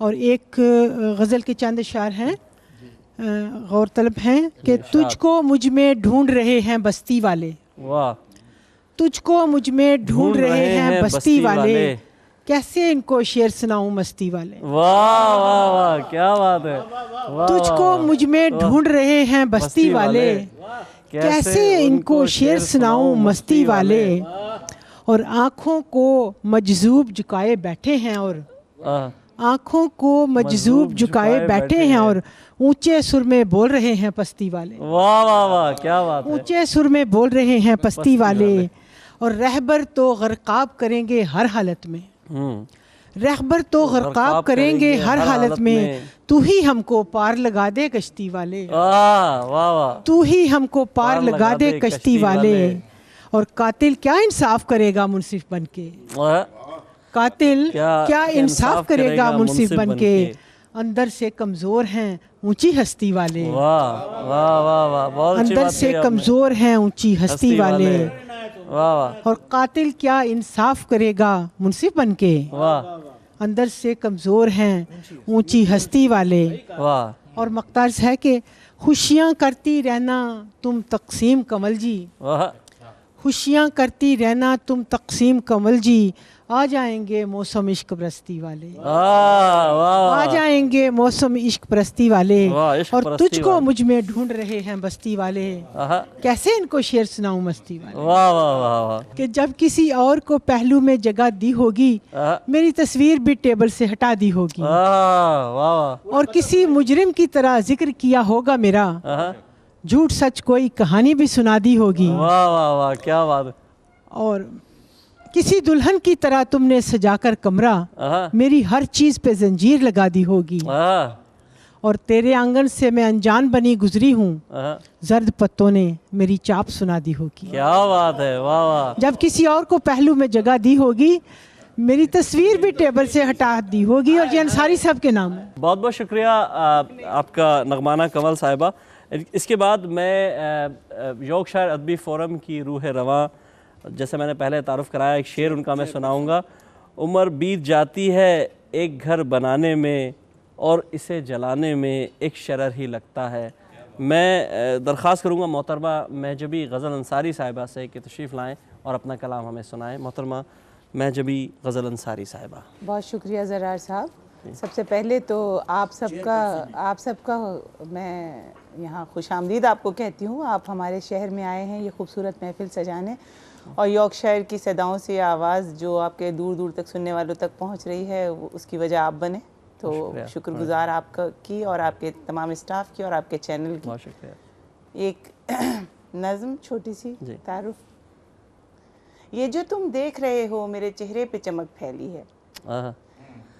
اور ایک غزل کے چند اشعار ہیں غور طلب ہیں کہ تجھ کو مجھ میں ڈھونڈ رہے ہیں بستی والے، واہ، تجھ کو مجھ میں ڈھونڈ رہے ہیں بستی والے، کیسے ان کو شعر سناؤں مستی والے. واہ واہ واہ، کیا بات ہے. تجھ کو مجھ میں ڈھونڈ رہے ہیں بستی والے، کیسے ان کو شعر سناؤں مستی والے. اور آنکھوں کو مجذوب جھکائے بیٹھے ہیں، اور آنکھوں کو مجذوب جھکائے بیٹھے ہیں، اور اونچے سر میں بول رہے ہیں پستی والے. واہ واہ واہ، کیا بات ہے. اونچے سر میں بول رہے ہیں پستی والے. اور رہبر تو غرقاب کریں گے ہر حالت میں، رہبر تو غرقاب کریں گے ہر حالت میں. تو ہی ہم کو پار لگا دے کشتی والے، تو ہی ہم کو پار لگا دے کشتی والے. اور قاتل کیا انصاف کرے گا منصف بن کے، قاتل کیا انصاف کرے گا منصف بن کے. اندر سے کمزور ہیں اونچی ہستی والے، اندر سے کمزور ہیں اونچی ہستی والے. اور قاتل کیا انصاف کرے گا منصف بن کے، اندر سے کمزور ہیں اونچی ہستی والے. اور مقتارز ہے کہ خوشیاں کرتی رہنا تم تقسیم کمل جی، خوشیاں کرتی رہنا تم تقسیم کمل جی. آ جائیں گے موسم عشق پرستی والے، آ جائیں گے موسم عشق پرستی والے. اور تجھ کو مجھ میں ڈھونڈ رہے ہیں بستی والے، کیسے ان کو شعر سناؤں مستی والے. کہ جب کسی اور کو پہلو میں جگہ دی ہوگی، میری تصویر بھی ٹیبل سے ہٹا دی ہوگی. اور کسی مجرم کی طرح ذکر کیا ہوگا میرا، جھوٹ سچ کوئی کہانی بھی سنا دی ہوگی. کیا بات. اور کسی دلہن کی طرح تم نے سجا کر کمرہ، میری ہر چیز پہ زنجیر لگا دی ہوگی. اور تیرے آنگن سے میں انجان بنی گزری ہوں، زرد پتوں نے میری چاپ سنا دی ہوگی. کیا بات ہے. واہ واہ. جب کسی اور کو پہلو میں جگہ دی ہوگی، میری تصویر بھی ٹیبل سے ہٹا دی ہوگی. اور یہ انصاری صاحب کے نام ہے. بہت بہت شکریہ آپ کا نغمانہ کمل صاحبہ. اس کے بعد میں یوک شاعر ادبی فورم کی روح رواں، جیسے میں نے پہلے تعارف کرایا، ایک شعر ان کا میں سناؤں گا. عمر بیت جاتی ہے ایک گھر بنانے میں، اور اسے جلانے میں ایک شرر ہی لگتا ہے. میں درخواست کروں گا محترمہ مہجبی غزل انصاری صاحبہ سے کہ تشریف لائیں اور اپنا کلام ہمیں سنائیں. محترمہ مہجبی غزل انصاری صاحبہ. بہت شکریہ زرار صاحب. سب سے پہلے تو آپ سب کا میں یہاں خوش آمدید آپ کو کہتی ہوں. آپ ہمارے شہر میں آئے ہیں یہ خوبصورت محفل سجانے، اور یارک شائر کی صداؤں سے آواز جو آپ کے دور دور تک سننے والوں تک پہنچ رہی ہے، اس کی وجہ آپ بنے. تو شکر گزار آپ کی اور آپ کے تمام اسٹاف کی اور آپ کے چینل کی. بہت شکریہ. ایک نظم چھوٹی سی تعارف. یہ جو تم دیکھ رہے ہو میرے چہرے پہ چمک پھیلی ہے،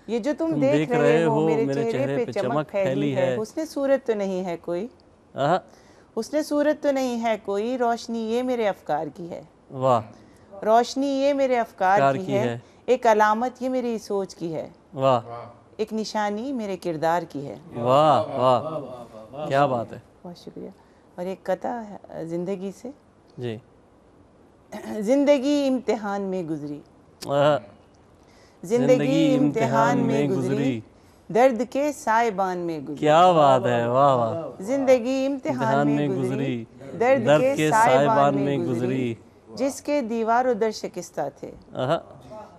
یہ جو تم دیکھ رہے ہو میرے چہرے پہ چمک پھیلی ہے. حسن صورت تو نہیں ہے کوئی، حسن صورت تو نہیں ہے کوئی، روشنی یہ میرے افکار کی ہے. واہ. روشنی یہ میرے افکار کی ہے، ایک علامت یہ میری سوچ کی ہے. واہ. ایک نشانی میرے کردار کی ہے. واہ واہ، کیا بات ہے. بہت شکریہ. اور ایک قطع زندگی سے. جی. زندگی امتحان میں گزری، زندگی امتحان میں گزری، درد کے سائبان میں گزری. کیا بات ہے. واہ واہ. زندگی امتحان میں گزری، درد کے سائبان میں گزری. جس کے دیوار و در شکستہ تھے،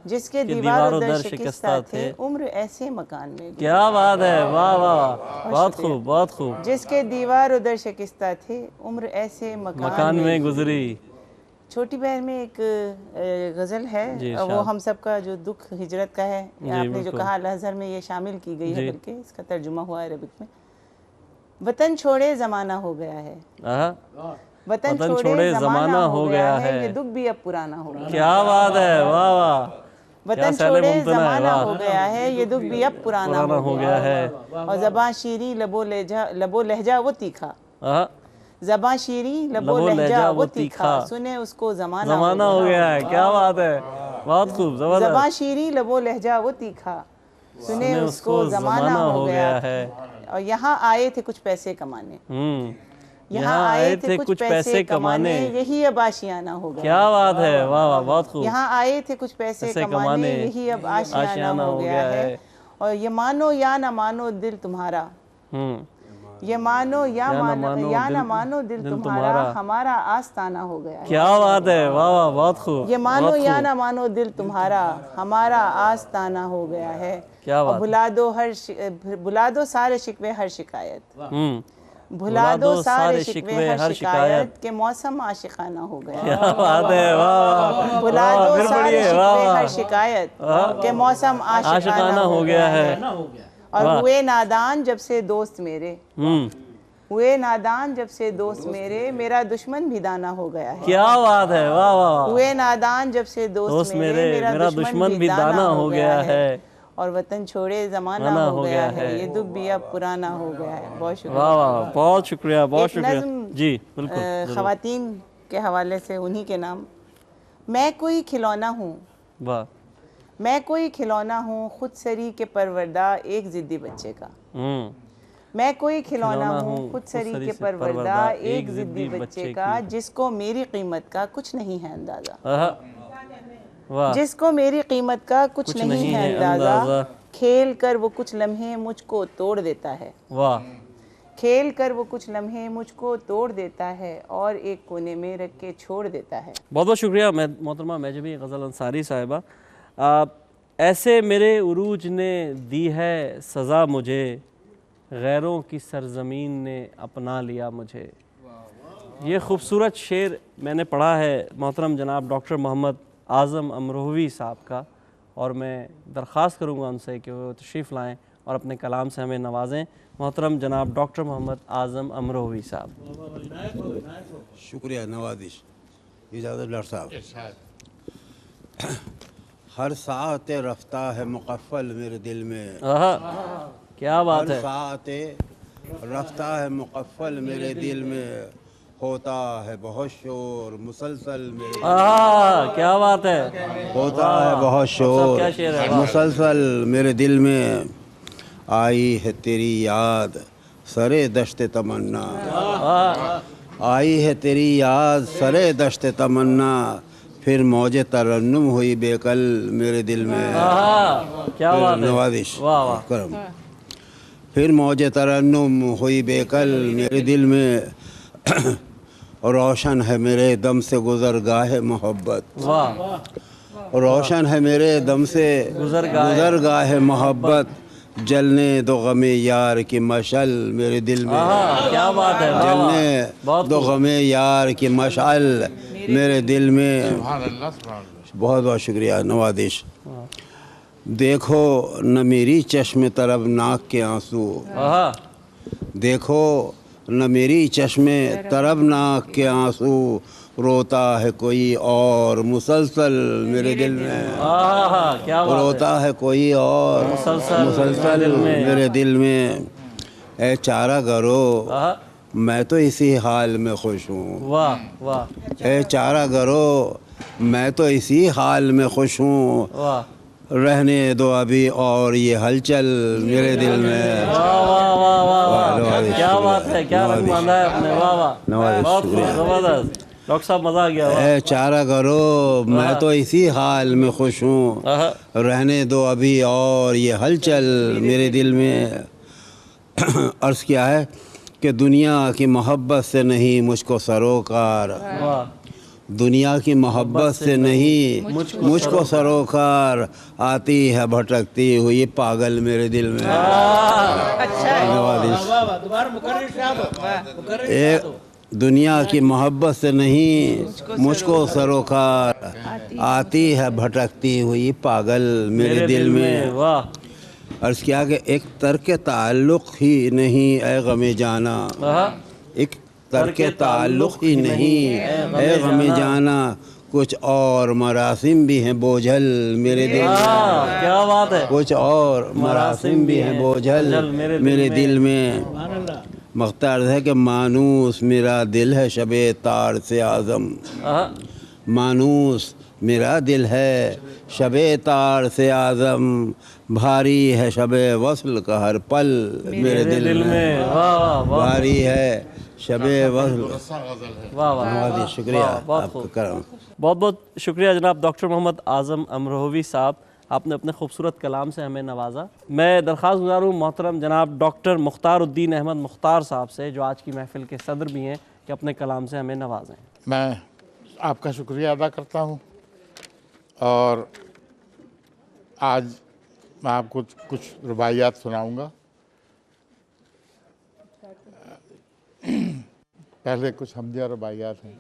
جس کے دیوار و در شکستہ تھے، عمر ایسے مکان میں گزری. کیا بات ہے. واہ واہ، بہت خوب بہت خوب. جس کے دیوار و در شکستہ تھے، عمر ایسے مکان میں گزری. چھوٹی بہن میں ایک غزل ہے، وہ ہم سب کا جو دکھ ہجرت کا ہے، آپ نے جو کہا الازہر میں یہ شامل کی گئی ہے، بلکہ اس کا ترجمہ ہوا ہے عربک میں. وطن چھوڑے زمانہ ہو گیا ہے، وطن چھوڑے زمانہ ہو گیا ہے، یہ دکھ بھی اب پرانا ہو گیا. کیا بات ہے. واہ واہ. وطن چھوڑے زمانہ ہو گیا ہے، یہ دکھ بھی اب پرانا ہو گیا ہے. اور زباں شیریں لب و لہجہ وہ تیکھا، زباں شیریں لب و لہجہ وہ تیکھا، سنے اس کو زمانہ ہو گیا ہے. کیا بات ہے. بہت خوب. زباں شیریں لب و لہجہ وہ تیکھا، سنے اس کو زمانہ ہو گیا ہے. اور یہاں آئے تھے کچھ پیسے کمانے، یہاں آئے تھے کچھ پیسے کمانے، یہی اب آشیانہ ہو گیا. کیا بات ہے. واہ واہ، بہت خوب. یہاں آئے تھے کچھ پیسے کمانے، یہی اب آشیانہ ہو گیا ہے. اور یہ مانو یا نہ مانو دل تمہارا، یہ مانو یا نہ مانو دل تمہارا ہمارا آستانہ ہو گیا ہے۔ کیا بات ہے، واہ واہ، بہت خوب۔ یہ مانو یا نہ مانو دل تمہارا ہمارا آستانہ ہو گیا ہے، اور بھلا دو سارے شکوے ہر شکایت، بھلا دو سارے شکوے ہر شکایت کہ موسم عاشقانہ ہو گیا ہے۔ کیا بات ہے، واہ، بھلا دو سارے شکوے ہر شکایت کہ موسم عاشقانہ ہو گیا ہے۔ اور ہوئے نادان جب سے دوست میرے، ہوئے نادان جب سے دوست میرے، میرا دشمن بھی دانا ہو گیا ہے۔ کیا بات ہے، واہ واہ، ہوئے نادان جب سے دوست میرے، میرا دشمن بھی دانا ہو گیا ہے، اور وطن چھوڑے زمانہ ہو گیا ہے، یہ دکھ بھی اب پرانا ہو گیا ہے۔ بہت شکریہ، واہ واہ، بہت شکریہ، بہت شکریہ۔ جی بالکل، خواتین کے حوالے سے انہی کے نام۔ میں کوئی کھلونا ہوں، واہ، میں کوئی کھلونا ہوں خود سری کے پروردہ ایک ضدی بچے کا، میں کوئی کھلونا ہوں خود سری کے پروردہ ایک ضدی بچے کا، جس کو میری قیمت کا کچھ نہیں ہے اندازہ، جس کو میری قیمت کا کچھ نہیں ہے اندازہ، کھیل کر وہ کچھ لمحے مجھ کو توڑ دیتا ہے، کھیل کر وہ کچھ لمحے مجھ کو توڑ دیتا ہے، اور ایک کونے میں رکھ کے چھوڑ دیتا ہے۔ بہت بہت شکریہ محترمہ مہجبیں غزل انصاری صاحبہ۔ ایسے میرے عروج نے دی ہے سزا مجھے، غیروں کی سرزمین نے اپنا لیا مجھے۔ یہ خوبصورت شعر میں نے پڑھا ہے محترم جناب ڈاکٹر محمد اعظم امروہوی صاحب کا، اور میں درخواست کروں گا ان سے کہ وہ تشریف لائیں اور اپنے کلام سے ہمیں نوازیں۔ محترم جناب ڈاکٹر محمد اعظم امروہوی صاحب۔ شکریہ، نوازش، اجازت ڈاکٹر صاحب۔ ہر ساعت رفتہ ہے مقفل میرے دل میں، کیا بات ہے، ہر ساعت رفتہ ہے مقفل میرے دل میں، ہوتا ہے بہت شور مسلسل میرے دل میں، کیا بات ہے، ہوتا ہے بہت شور مسلسل میرے دل میں، آئی ہے تیری یاد سرے دشت تمنا، آئی ہے تیری یاد سرے دشت تمنا، پھر موج ترنم ہوئی بے کل میرے دل میں، کیا بات ہے، نوازش واہ، پھر موج ترنم ہوئی بے کل میرے دل میں، روشن ہے میرے دم سے گزرگاہ محبت، روشن ہے میرے دم سے گزرگاہ محبت، جلنے دو غم یار کی مشعل میرے دل میں، کیا بات ہے، جلنے دو غم یار کی مشعل میرے دل میں۔ بہت بہت شکریہ، نوازش۔ دیکھو نہ میری چشم طرب ناک کے آنسو، دیکھو نہ میری چشم طرب ناک کے آنسو، روتا ہے کوئی اور مسلسل میرے دل میں، روتا ہے کوئی اور مسلسل میرے دل میں، اے چارہ گرو میں تو اسی حال میں خوش ہوں، اے چارہ گرو میں تو اسی حال میں خوش ہوں، رہنے دو ابھی اور یہ ہلچل میرے دل میں۔ کیا بات ہے، کیا رنگ باندھا ہے اپنے، واہ واہ، بہت زبردست ڈاکٹر صاحب، مزہ آ گیا۔ اے چارہ گرو میں تو اسی حال میں خوش ہوں، رہنے دو ابھی اور یہ ہلچل میرے دل میں۔ عرض کیا ہے کہ دنیا کی محبت سے نہیں مجھ کو سروکار، دنیا کی محبت سے نہیں مجھ کو سروکار، آتی ہے بھٹکتی ہوئی پاگل میرے دل میں۔ دنیا کی محبت سے نہیں مجھ کو سروکار، آتی ہے بھٹکتی ہوئی پاگل میرے دل میں۔ عرض کیا کہ ایک ترک تعلق ہی نہیں اے غم جانا، ایک ترک تعلق ہی نہیں اے غم جانا، کچھ اور مراسم بھی ہیں بوجھل میرے دل میں، کیا بات ہے، کچھ اور مراسم بھی ہیں بوجھل میرے دل میں۔ مختار ہے کہ مانوس میرا دل ہے شب تار سے اعظم، مانوس میرا دل ہے شب تار سے اعظم، بھاری ہے شب وصل کا ہر پل میرے دل میں، بھاری ہے شب وصل۔ شکریہ، آپ کا کرم۔ بہت بہت شکریہ جناب ڈاکٹر محمد اعظم امروہوی صاحب۔ آپ نے اپنے خوبصورت کلام سے ہمیں نوازا. میں درخواست گزار ہوں محترم جناب ڈاکٹر مختار الدین احمد مختار صاحب سے, جو آج کی محفل کے صدر بھی ہیں, کہ اپنے کلام سے ہمیں نوازیں. میں آپ کا شکریہ ادا کرتا ہوں, اور آج میں آپ کو کچھ رباعیات سناؤں گا. پہلے کچھ حمدیہ رباعیات ہیں.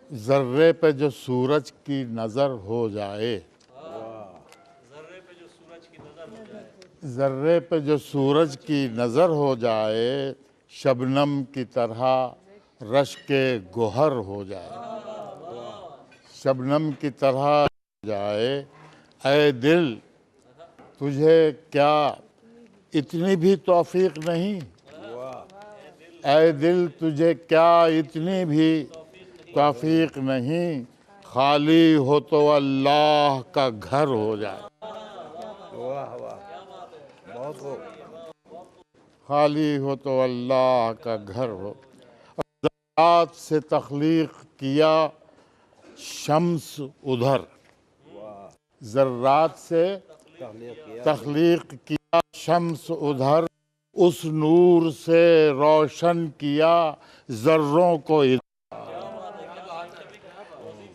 ذرے پہ جو سورج کی نظر ہو جائے, ذرے پہ جو سورج کی نظر ہو جائے, شبنم کی طرح رشک گوہر ہو جائے, شبنم کی طرح ہو جائے. اے دل تجھے کیا اتنی بھی توفیق نہیں, اے دل تجھے کیا اتنی بھی توفیق نہیں, خالی ہو تو اللہ کا گھر ہو جائے. خالی ہو تو اللہ کا گھر ہو. ذرات سے تخلیق کیا شمس ادھر, ذرات سے تخلیق کیا شمس ادھر, اس نور سے روشن کیا ذروں کو ادھر.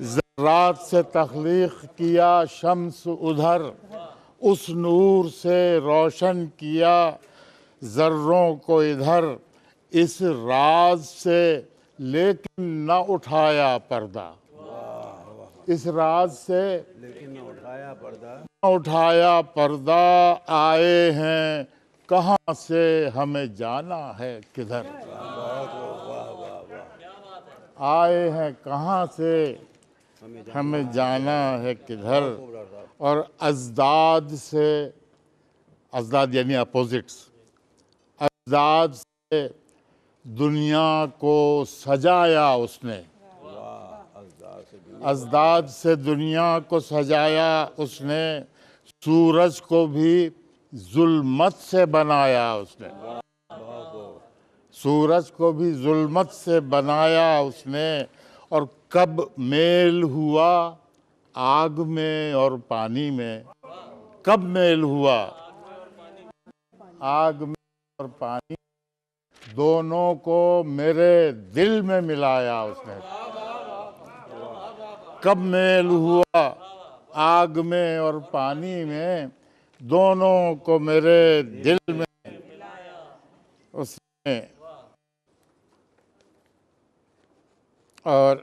ذرات سے تخلیق کیا شمس ادھر, اس نور سے روشن کیا ذروں کو ادھر. اس راز سے لیکن نہ اٹھایا پردہ, اس راز سے نہ اٹھایا پردہ. آئے ہیں کہاں سے ہمیں جانا ہے کدھر, آئے ہیں کہاں سے ہمیں جانا ہے کدھر. اور ازداد سے, ازداد یعنی اپوزٹس, ازداد سے دنیا کو سجایا اس نے, ازداد سے دنیا کو سجایا اس نے. سورج کو بھی ظلمت سے بنایا اس نے, سورج کو بھی ظلمت سے بنایا اس نے. اور کب میل ہوا آگ میں اور پانی میں, کب میل ہوا آگ میں اور پانی, دونوں کو میرے دل میں ملایا اس نے. کب میل ہوا آگ میں اور پانی میں, دونوں کو میرے دل میں اس نے. اور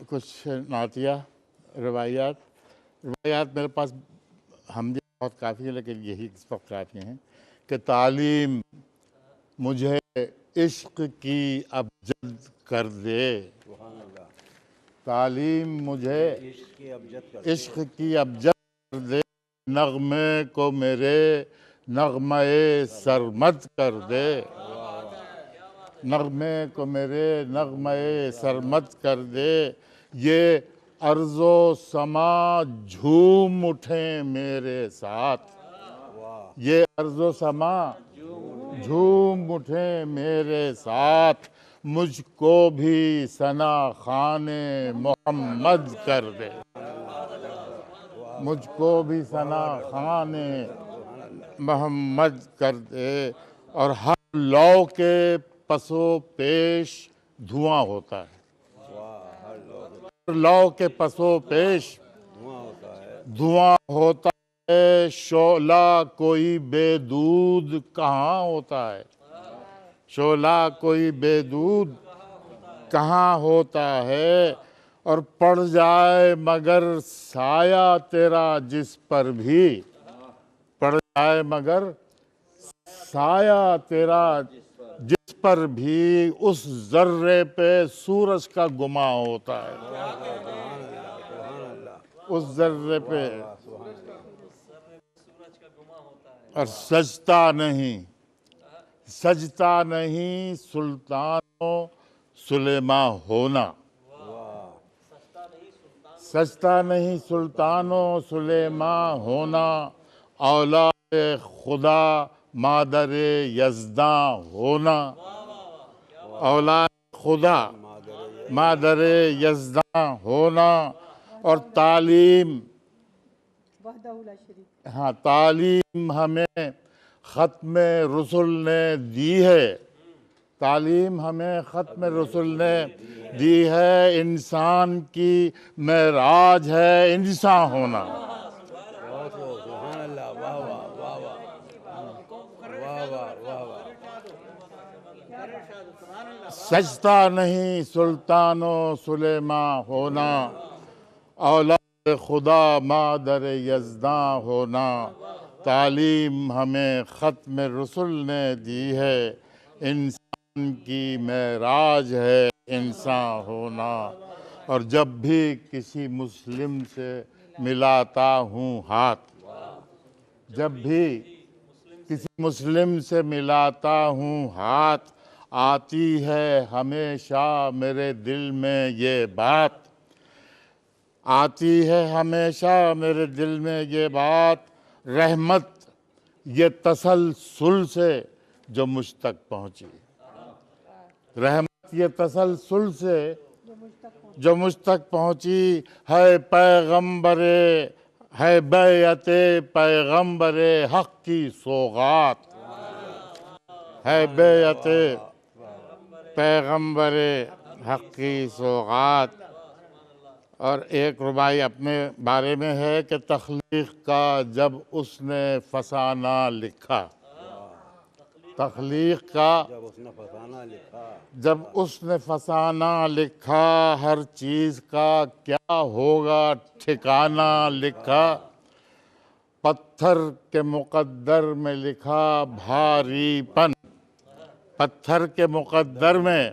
کچھ نعتیہ روایات میرے پاس حمدیہ بہت کافی ہے, لیکن یہی اس وقت کافی ہیں. کہ تعلیم مجھے عشق کی ابجد کر دے, تعلیم مجھے عشق کی ابجد کر دے. نغمے کو میرے نغمہ سرمد کر دے, نغمے کو میرے نغمہ سرمد کر دے. یہ ارض و سما جھوم اٹھیں میرے ساتھ, یہ ارض و سما جھوم اٹھیں میرے ساتھ. مجھ کو بھی ثنا خوان محمد کر دے, مجھ کو بھی ثنا خوان محمد کر دے. اور ہر لو کے پس و پیش دھواں ہوتا ہے, ہر لو کے پس و پیش دھواں ہوتا ہے. شعلہ کوئی بے دود کہاں ہوتا ہے, شعلہ کوئی بے دود کہاں ہوتا ہے. اور پڑ جائے مگر سایہ تیرا جس پر بھی, پڑ جائے مگر سایہ تیرا جس پر بھی, اس ذرے پہ سورج کا گماں ہوتا ہے, اس ذرے پہ. اور سجتا نہیں, سجتا نہیں سلطان و سلیمان ہونا, سجتا نہیں سلطان و سلیمان ہونا. اولاد خدا مادر یزداں ہونا, اولاد خدا مادر یزداں ہونا. اور تعلیم، ہاں تعلیم ہمیں ختم رسل نے دی ہے، تعلیم ہمیں ختم رسل نے دی ہے، انسان کی معراج ہے انسان ہونا۔ سجدہ نہیں سلطان و سلیمان ہونا، اولاد خدا مادر یزداں ہونا، تعلیم ہمیں ختم رسل نے دی ہے، انسان کی معراج ہے انسان ہونا۔ اور جب بھی کسی مسلم سے ملاتا ہوں ہاتھ، جب بھی کسی مسلم سے ملاتا ہوں ہاتھ، آتی ہے ہمیشہ میرے دل میں یہ بات، آتی ہے ہمیشہ میرے دل میں یہ بات، رحمت یہ تسلسل سے جو مجھ تک پہنچی، رحمت یہ تسلسل سے جو مجھ تک پہنچی، ہے پیغمبر، ہے بیعت پیغمبر حق کی سوغات، ہے بیعت پیغمبر حق کی سوغات۔ اور ایک ربائی اپنے بارے میں ہے کہ تخلیق کا جب اس نے فسانہ لکھا، تخلیق کا جب اس نے فسانہ لکھا، ہر چیز کا کیا ہوگا ٹھکانہ لکھا، پتھر کے مقدر میں لکھا بھاری پن، پتھر کے مقدر میں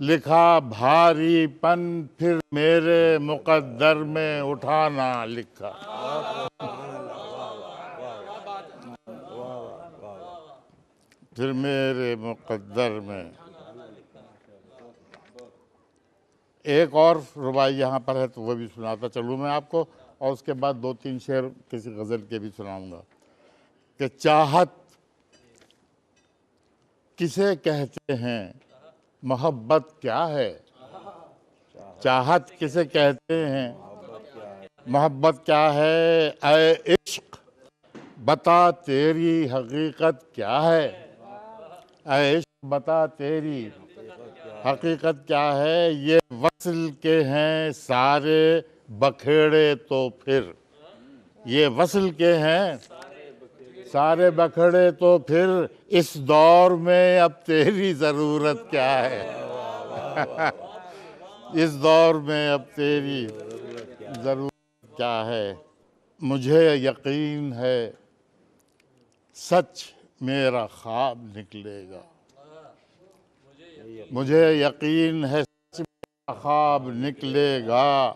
لکھا بھاری پن، پھر میرے مقدر میں اٹھانا لکھا۔ پھر میرے مقدر میں۔ ایک اور ربائی یہاں پر ہے تو وہ بھی سناتا چلوں میں آپ کو، اور اس کے بعد دو تین شعر کسی غزل کے بھی سناؤں گا کہ چاہت کسے کہتے ہیں، محبت کیا ہے، چاہت کسے کہتے ہیں، محبت کیا ہے، اے عشق بتا تیری حقیقت کیا ہے، اے عشق بتا تیری حقیقت کیا ہے، یہ وصل کے ہیں سارے بکھیڑے تو پھر، یہ وصل کے ہیں سارے بکھڑے تو پھر، اس دور میں اب تیری ضرورت کیا ہے، اس دور میں اب تیری ضرورت کیا ہے، مجھے یقین ہے سچ میرا خواب نکلے گا، مجھے یقین ہے سچ میرا خواب نکلے گا،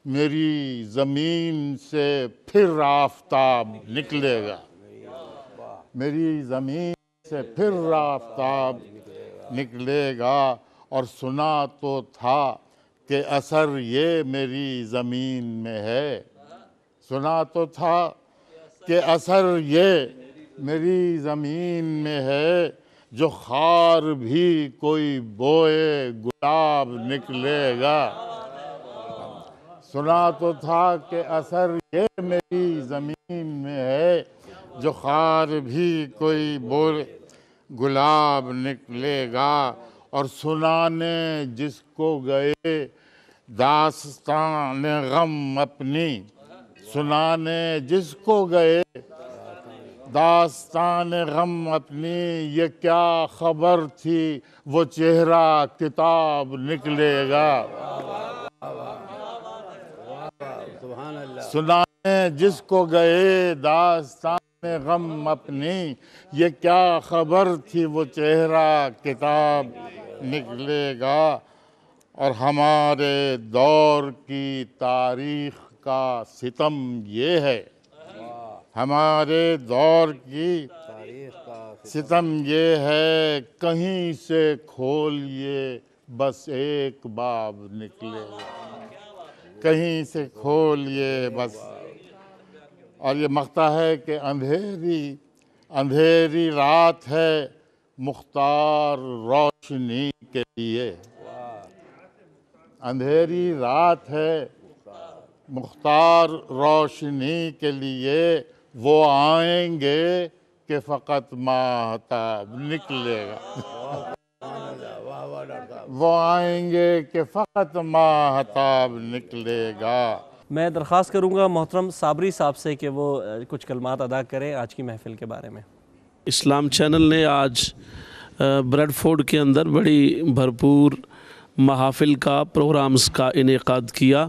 میری زمین سے پھر آفتاب نکلے گا، میری زمین سے پھر آفتاب نکلے گا، اور سنا تو تھا کہ اثر یہ میری زمین میں ہے، سنا تو تھا کہ اثر یہ میری زمین میں ہے، جو خار بھی کوئی بوئے گلاب نکلے گا، سنا تو تھا کہ اثر یہ میری زمین میں ہے، جو خار بھی کوئی بوئے گلاب نکلے گا، اور سنانے جس کو گئے داستان غم اپنی، سنانے جس کو گئے داستان غم اپنی، یہ کیا خبر تھی وہ چہرہ کتاب نکلے گا، سنانے جس کو گئے داستان غم اپنی، یہ کیا خبر تھی وہ چہرہ کتاب نکلے گا، اور ہمارے دور کی تاریخ کا ستم یہ ہے، ہمارے دور کی ستم یہ ہے، کہیں سے کھولیے بس ایک باب نکلے گا، کہیں سے کھولیے بس، اور یہ مقطع ہے کہ اندھیری رات ہے مختار روشنی کے لیے، اندھیری رات ہے مختار روشنی کے لیے وہ آئیں گے کہ فقط ماہتاب نکلے گا، وہ آئیں گے کہ فقط ماہتاب نکلے گا۔ میں درخواست کروں گا محترم صابری صاحب سے کہ وہ کچھ کلمات ادا کریں آج کی محفل کے بارے میں۔ اسلام چینل نے آج بریڈ فورڈ کے اندر بڑی بھرپور محافل کا پروگرامز کا انعقاد کیا،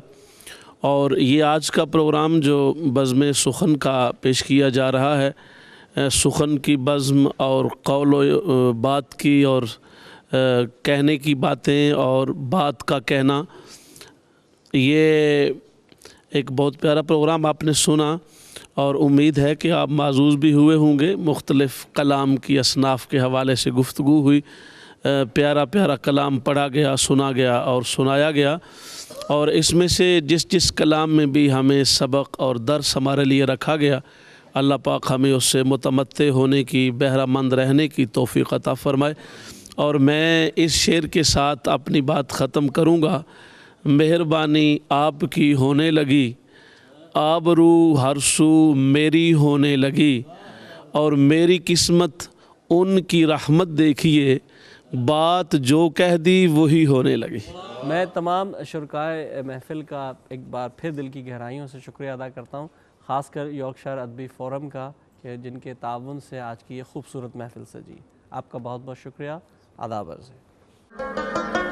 اور یہ آج کا پروگرام جو بزم سخن کا پیش کیا جا رہا ہے، سخن کی بزم اور قول و بات کی اور کہنے کی باتیں اور بات کا کہنا، یہ ایک بہت پیارا پروگرام آپ نے سنا، اور امید ہے کہ آپ معزوز بھی ہوئے ہوں گے۔ مختلف کلام کی اصناف کے حوالے سے گفتگو ہوئی، پیارا پیارا کلام پڑھا گیا، سنا گیا اور سنایا گیا، اور اس میں سے جس جس کلام میں بھی ہمیں سبق اور درس ہمارے لیے رکھا گیا، اللہ پاک ہمیں اس سے متمتع ہونے کی، بہرہ مند رہنے کی توفیق عطا فرمائے۔ اور میں اس شعر کے ساتھ اپنی بات ختم کروں گا۔ مہربانی آپ کی ہونے لگی، آبرو ہر سو میری ہونے لگی، اور میری قسمت ان کی رحمت دیکھیے، بات جو کہہ دی وہی ہونے لگی۔ میں تمام شرکائے محفل کا ایک بار پھر دل کی گہرائیوں سے شکریہ ادا کرتا ہوں، خاص کر یارکشائر ادبی فورم کا، کہ جن کے تعاون سے آج کی یہ خوبصورت محفل سجی۔ آپ کا بہت بہت شکریہ، آداب عرض ہے۔